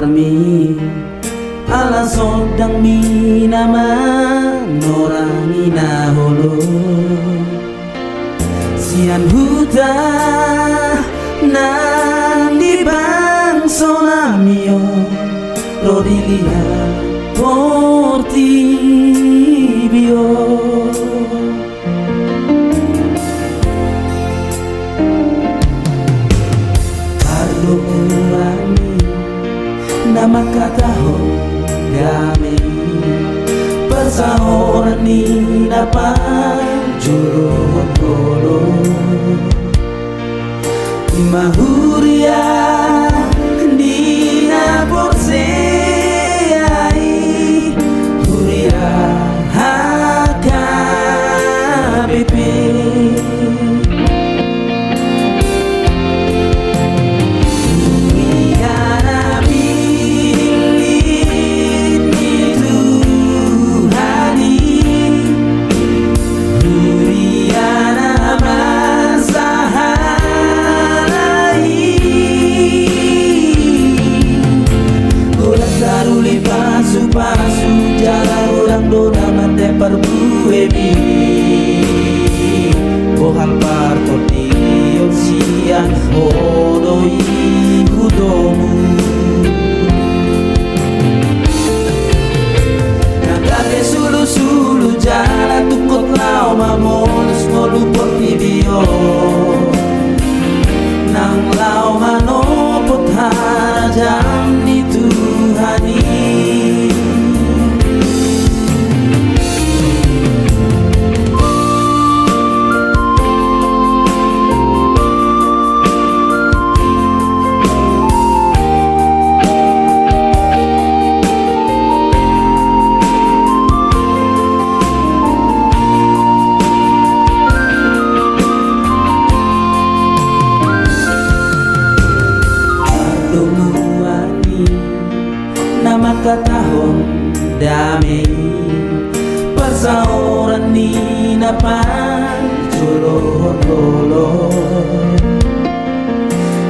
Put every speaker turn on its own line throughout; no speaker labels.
mi ala sodang mi nama norang ina holo sian huta nan di bang sonamio rodilia portibio nama kataho damai persahoran ni dapat juru kolo mahuria di napor seai huria HKBP pasu jalan orang dona mante perbuemi bohal partoti sian hodoi hudomu nagate sulu jalan tukot lau mamolos ngolu portibio nang lau manopot harajam di Tuhani nama katahon damai persahoran ni napan jolo lolo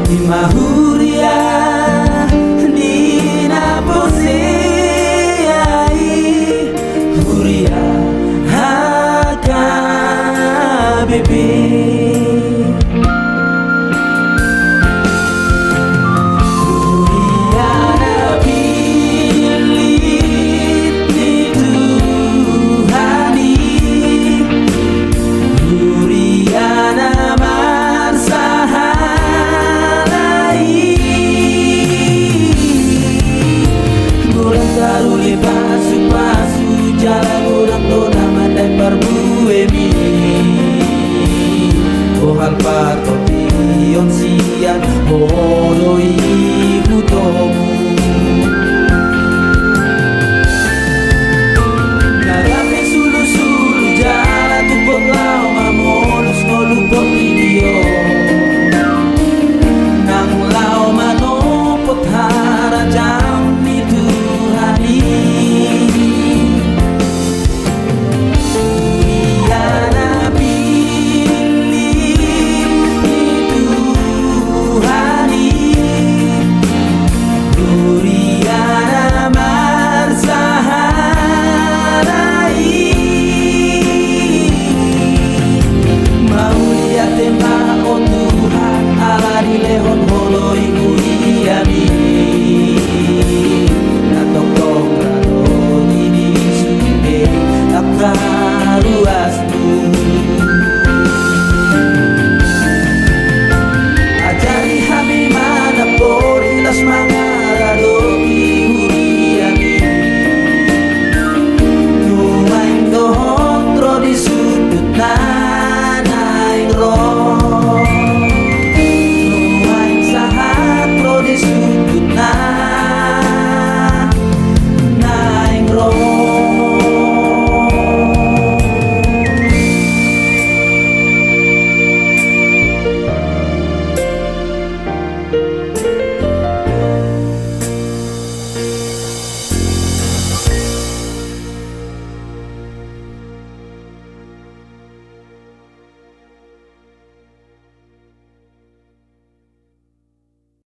di mahuria di naposeai huria HKBP pasu jalan orang dona mandai perbuemi bohal partoti sian hodoi